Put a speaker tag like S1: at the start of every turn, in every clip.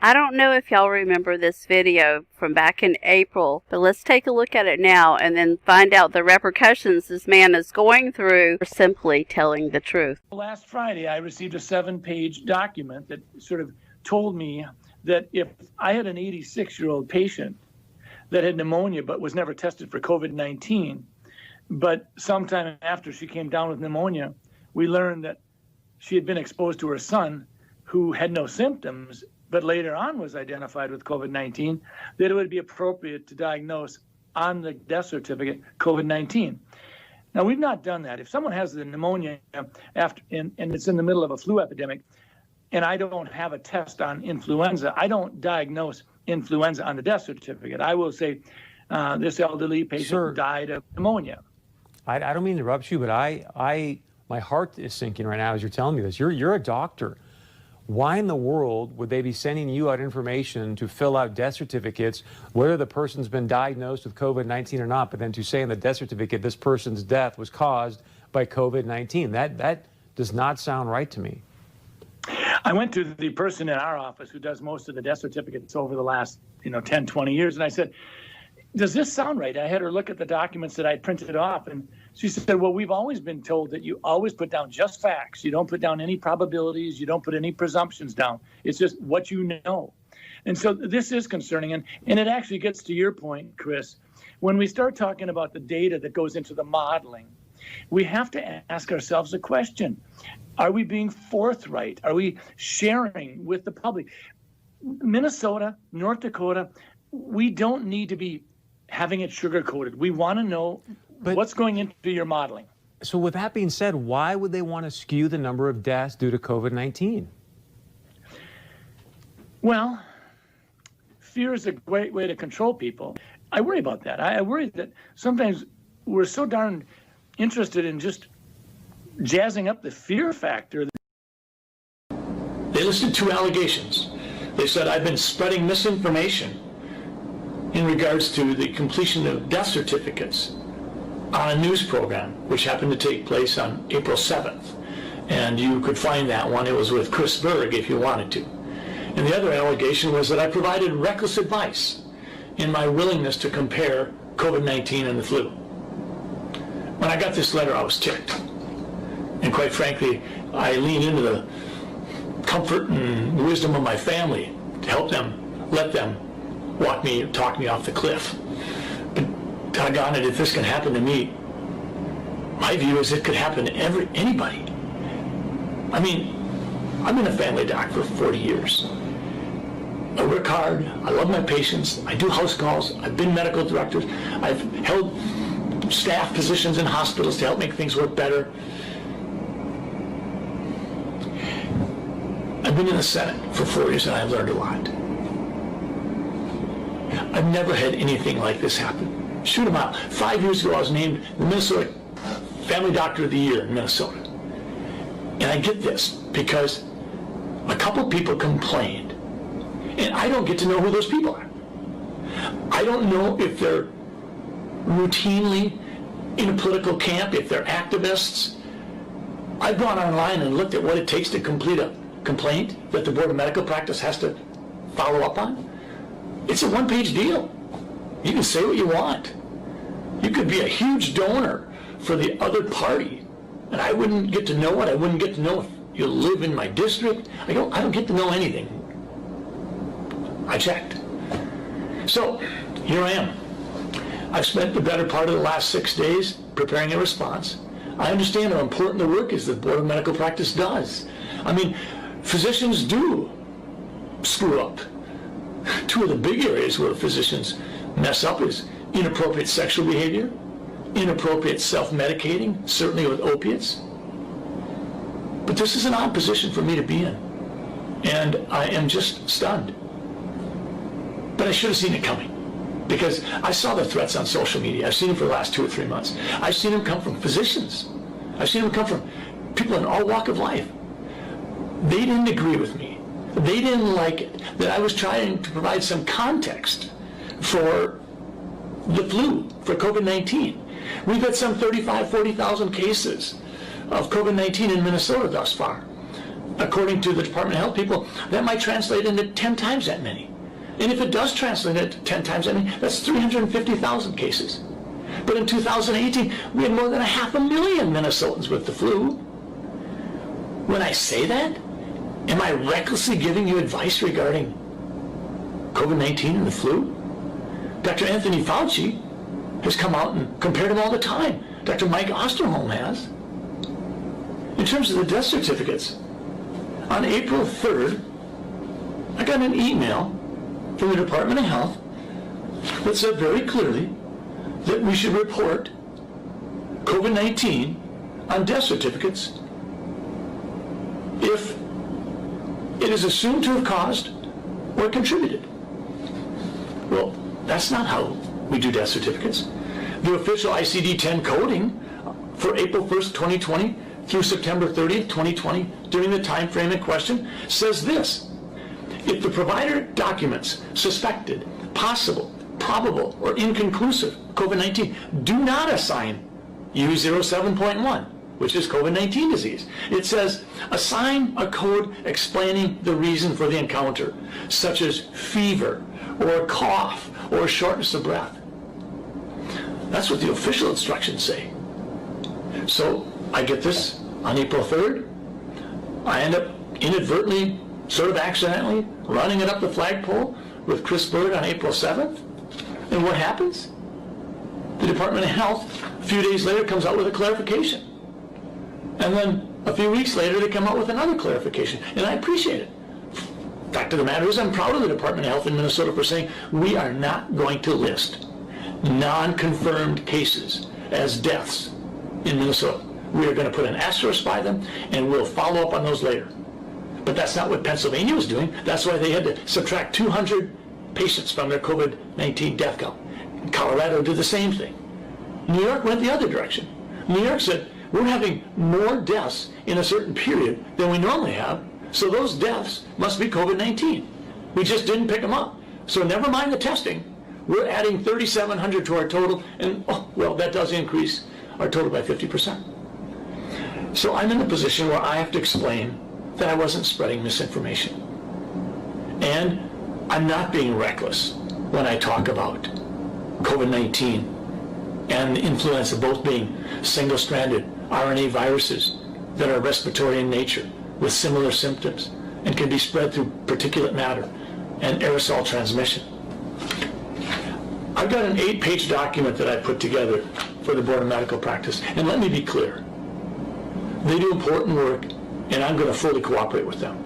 S1: I don't know if y'all remember this video from back in April, but let's take a look at it now and then find out the repercussions this man is going through for simply telling the truth.
S2: Last Friday, I received a 7-page document that sort of told me that if I had an 86-year-old patient that had pneumonia but was never tested for COVID-19, but sometime after she came down with pneumonia, we learned that she had been exposed to her son who had no symptoms, but later on was identified with COVID-19, that it would be appropriate to diagnose on the death certificate COVID-19. Now, we've not done that. If someone has the pneumonia after and it's in the middle of a flu epidemic, and I don't have a test on influenza, I don't diagnose influenza on the death certificate. I will say this elderly patient died of pneumonia.
S3: I don't mean to interrupt you, but my heart is sinking right now as you're telling me this. You're a doctor. Why in the world would they be sending you out information to fill out death certificates, whether the person's been diagnosed with COVID-19 or not, but then to say in the death certificate this person's death was caused by COVID-19? That does not sound right to me.
S2: I went to the person in our office who does most of the death certificates over the last 10, 20 years, and I said, does this sound right? I had her look at the documents that I printed off, and she said, well, we've always been told that you always put down just facts. You don't put down any probabilities. You don't put any presumptions down. It's just what you know. And so this is concerning, and it actually gets to your point, Chris. When we start talking about the data that goes into the modeling, we have to ask ourselves a question. Are we being forthright? Are we sharing with the public? Minnesota, North Dakota, we don't need to be having it sugar-coated. We want to know what's going into your modeling.
S3: So with that being said, why would they want to skew the number of deaths due to COVID-19?
S2: Well, fear is a great way to control people. I worry about that. I worry that sometimes we're so darn interested in just jazzing up the fear factor.
S4: They listed 2 allegations. They said I've been spreading misinformation in regards to the completion of death certificates on a news program, which happened to take place on April 7th. And you could find that one. It was with Chris Berg if you wanted to. And the other allegation was that I provided reckless advice in my willingness to compare COVID-19 and the flu. When I got this letter, I was ticked. And quite frankly, I leaned into the comfort and wisdom of my family to help them, let them talk me off the cliff. But doggone it, if this can happen to me, my view is it could happen to anybody. I mean, I've been a family doc for 40 years. I work hard, I love my patients, I do house calls, I've been medical director, I've held staff positions in hospitals to help make things work better. I've been in the Senate for 4 years and I've learned a lot. I've never had anything like this happen. Shoot 'em out. 5 years ago I was named the Minnesota Family Doctor of the Year in Minnesota. And I get this because a couple people complained, and I don't get to know who those people are. I don't know if they're routinely in a political camp, if they're activists. I've gone online and looked at what it takes to complete a complaint that the Board of Medical Practice has to follow up on. It's a one-page deal. You can say what you want. You could be a huge donor for the other party, and I wouldn't get to know it. I wouldn't get to know if you live in my district. I don't get to know anything. I checked. So here I am. I've spent the better part of the last 6 days preparing a response. I understand how important the work is that the Board of Medical Practice does. I mean, physicians do screw up. 2 of the big areas where physicians mess up is inappropriate sexual behavior, inappropriate self-medicating, certainly with opiates. But this is an odd position for me to be in, and I am just stunned. But I should have seen it coming, because I saw the threats on social media. I've seen them for the last 2 or 3 months. I've seen them come from physicians. I've seen them come from people in all walk of life. They didn't agree with me. They didn't like it, that I was trying to provide some context for the flu, for COVID-19. We've had some 35,000, 40,000 cases of COVID-19 in Minnesota thus far. according to the Department of Health people, that might translate into 10 times that many. And if it does translate into 10 times that many, that's 350,000 cases. But in 2018, we had more than 500,000 Minnesotans with the flu. When I say that, am I recklessly giving you advice regarding COVID-19 and the flu? Dr. Anthony Fauci has come out and compared them all the time. Dr. Mike Osterholm has. In terms of the death certificates, on April 3rd, I got an email from the Department of Health that said very clearly that we should report COVID-19 on death certificates if it is assumed to have caused or contributed. Well, that's not how we do death certificates. The official ICD-10 coding for April 1st, 2020 through September 30th, 2020, during the time frame in question, says this: if the provider documents suspected, possible, probable, or inconclusive COVID-19, do not assign U07.1, which is COVID-19 disease. It says, assign a code explaining the reason for the encounter, such as fever, or cough, or shortness of breath. That's what the official instructions say. So I get this on April 3rd. I end up inadvertently, sort of accidentally, running it up the flagpole with Chris Bird on April 7th. And what happens? The Department of Health, a few days later, comes out with a clarification. And then a few weeks later, they come out with another clarification. And I appreciate it. Fact of the matter is, I'm proud of the Department of Health in Minnesota for saying we are not going to list non-confirmed cases as deaths in Minnesota. We are going to put an asterisk by them, and we'll follow up on those later. But that's not what Pennsylvania was doing. That's why they had to subtract 200 patients from their COVID-19 death count. Colorado did the same thing. New York went the other direction. New York said, we're having more deaths in a certain period than we normally have, so those deaths must be COVID-19. We just didn't pick them up. So never mind the testing. We're adding 3,700 to our total, and oh, well, that does increase our total by 50%. So I'm in a position where I have to explain that I wasn't spreading misinformation. And I'm not being reckless when I talk about COVID-19 and the influenza both being single-stranded RNA viruses that are respiratory in nature with similar symptoms and can be spread through particulate matter and aerosol transmission. I've got an 8-page document that I put together for the Board of Medical Practice, and let me be clear. They do important work, and I'm going to fully cooperate with them.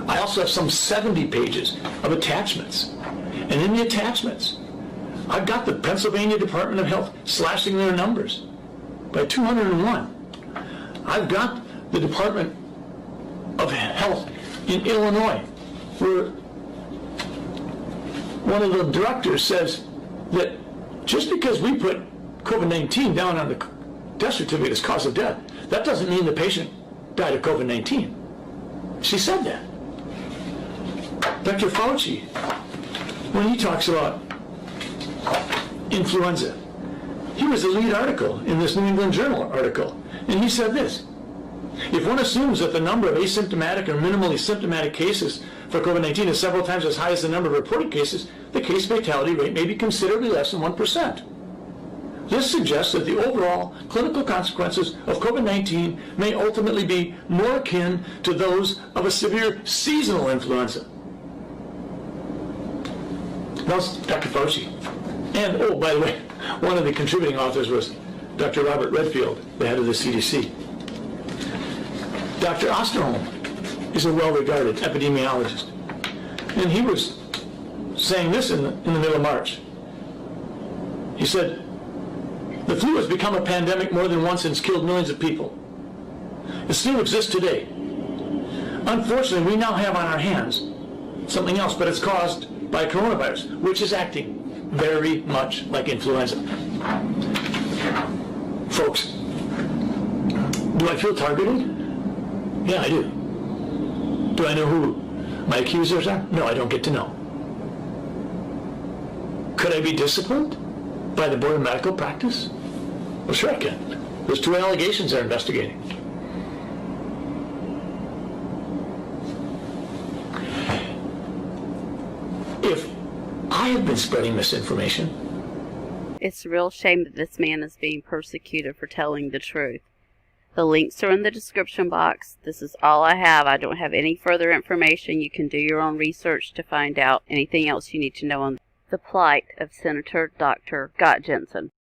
S4: I also have some 70 pages of attachments, and in the attachments, I've got the Pennsylvania Department of Health slashing their numbers by 201. I've got the Department of Health in Illinois, where one of the directors says that just because we put COVID-19 down on the death certificate as cause of death, that doesn't mean the patient died of COVID-19. She said that. Dr. Fauci, when he talks about influenza, he was the lead article in this New England Journal article, and he said this: if one assumes that the number of asymptomatic or minimally symptomatic cases for COVID-19 is several times as high as the number of reported cases, the case fatality rate may be considerably less than 1%. This suggests that the overall clinical consequences of COVID-19 may ultimately be more akin to those of a severe seasonal influenza. That's Dr. Fauci. And, oh, by the way, one of the contributing authors was Dr. Robert Redfield, the head of the CDC. Dr. Osterholm is a well-regarded epidemiologist, and he was saying this in the middle of March. He said, the flu has become a pandemic more than once and has killed millions of people. It still exists today. Unfortunately, we now have on our hands something else, but it's caused by coronavirus, which is acting very much like influenza. Folks, do I feel targeted? Yeah, I do. Do I know who my accusers are? No, I don't get to know. Could I be disciplined by the Board of Medical Practice? Well, sure I can. There's 2 allegations they're investigating. if I have been spreading misinformation,
S1: It's a real shame that this man is being persecuted for telling the truth. The links are in the description box. This is all I have. I don't have any further information. You can do your own research to find out anything else you need to know on the plight of Senator Dr. Scott Jensen.